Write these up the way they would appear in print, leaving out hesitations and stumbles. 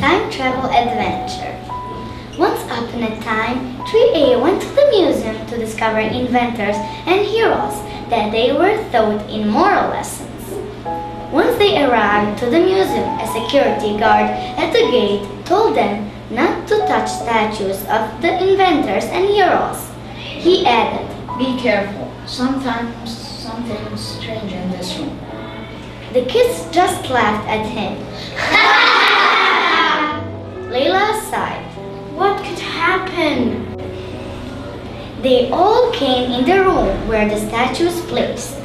time travel adventure. Once upon a time, 3A went to the museum to discover inventors and heroes that they were taught in moral lessons. Once they arrived to the museum, a security guard at the gate told them not to touch statues of the inventors and heroes. He added, "Be careful. Sometimes something strange in this room." The kids just laughed at him. Layla sighed. What could happen? They all came in the room where the statue was placed.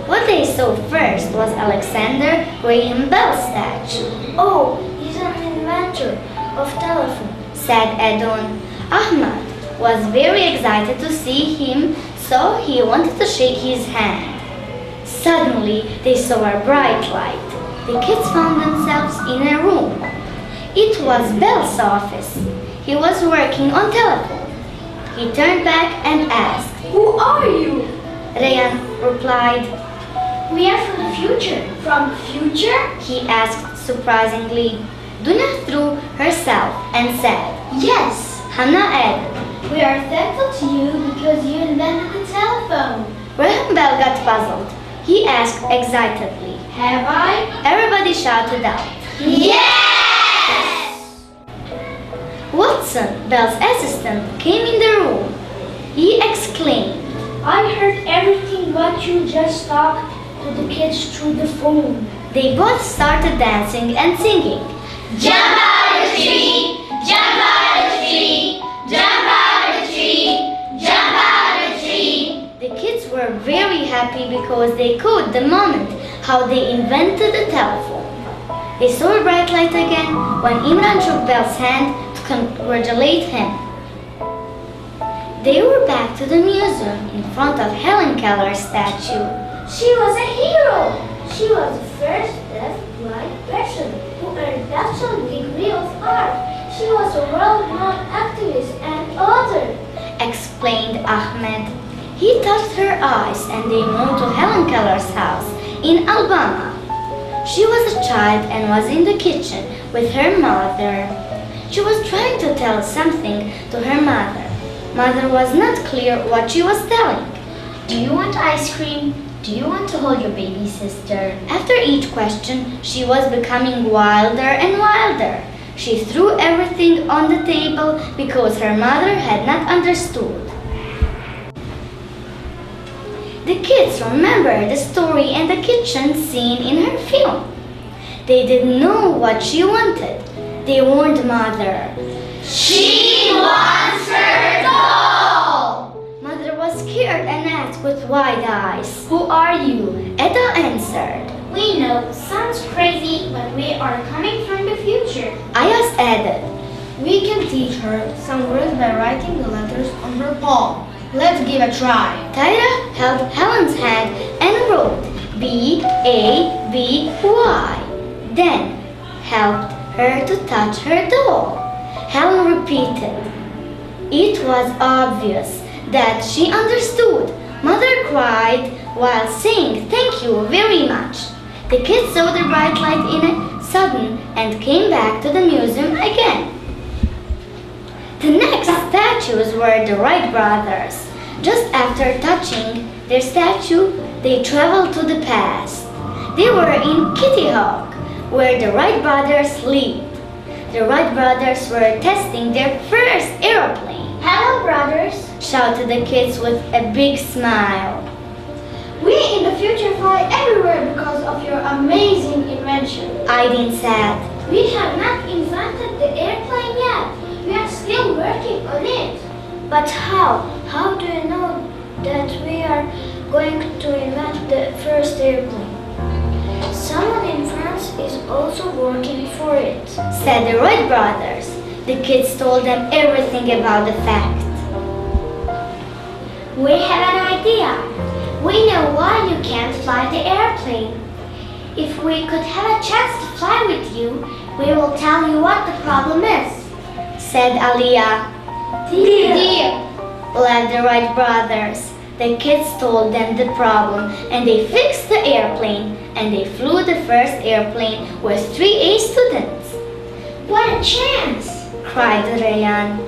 What they saw first was Alexander Graham Bell's statue. Oh, he's an inventor of telephone, said Adon. Ahmad was very excited to see him, so he wanted to shake his hand. Suddenly, they saw a bright light. The kids found themselves in a room. It was Bell's office. He was working on telephone. He turned back and asked, "Who are you?" Rayan replied, "We are from the future." "From future?" he asked surprisingly. Dunya threw herself and said, "Yes." Hannah added, "We are thankful to you because you invented the telephone." Graham Bell got puzzled. He asked excitedly, "Have I?" Everybody shouted out, "Yes!" Watson, Bell's assistant, came in the room. He exclaimed, "I heard everything but you just talked to the kids through the phone." They both started dancing and singing. Jump out of the tree! Jump out of the tree! Jump out of the tree! Jump out of the tree! The kids were very happy because they caught the moment how they invented the telephone. They saw a bright light again when Imran shook Bell's hand to congratulate him. They were back to the museum in front of Helen Keller's statue. She was a hero. She was the first deaf-blind person who earned a bachelor's degree of art. She was a well-known activist and author, explained Ahmed. He touched her eyes and they moved to Helen Keller's house in Alabama. She was a child and was in the kitchen with her mother. She was trying to tell something to her mother. Mother was not clear what she was telling. Do you want ice cream? Do you want to hold your baby sister? After each question, she was becoming wilder and wilder. She threw everything on the table because her mother had not understood. The kids remembered the story and the kitchen scene in her film. They didn't know what she wanted. They warned Mother. She wants her doll! Mother was scared and asked with wide eyes, "Who are you?" Etta answered. "We know, sounds crazy, but we are coming from the future." Ayaz added, "We can teach her some words by writing the letters on her palm. Let's give a try." Tyra held Helen's hand and wrote B-A-B-Y. Then helped her to touch her doll. Helen repeated. It was obvious that she understood. Mother cried while saying thank you very much. The kids saw the bright light in a sudden and came back to the museum again. The next statues were the Wright brothers. Just after touching their statue, they traveled to the past. They were in Kitty Hawk, where the Wright brothers lived. The Wright brothers were testing their first airplane. "Hello, brothers," shouted the kids with a big smile. "We in the future fly everywhere because of your amazing invention." Aydin said. "We have not invented the airplane yet. We are still working on it." "But how? How do you know that we are going to invent the first airplane?" "Someone in France is also working for it," said the Wright brothers. The kids told them everything about the fact. "We have an idea. We know why you can't fly the airplane. If we could have a chance to fly with you, we will tell you what the problem is," said Aliyah. Deal, laughed the Wright brothers. The kids told them the problem and they fixed the airplane and they flew the first airplane with 3A students. What a chance! cried Rayan.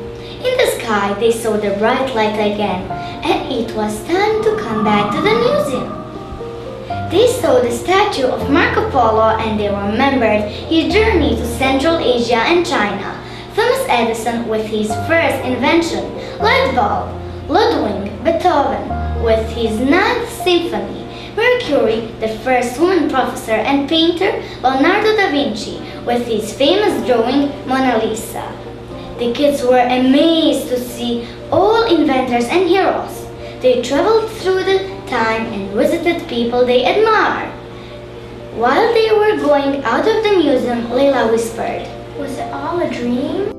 In the sky they saw the bright light again, and it was time to come back to the museum. They saw the statue of Marco Polo and they remembered his journey to Central Asia and China, Thomas Edison with his first invention, light bulb, Ludwig Beethoven with his Ninth Symphony, Mercury, the first woman professor and painter, Leonardo da Vinci with his famous drawing Mona Lisa. The kids were amazed to see all inventors and heroes. They traveled through the time and visited people they admired. While they were going out of the museum, Layla whispered, Was it all a dream?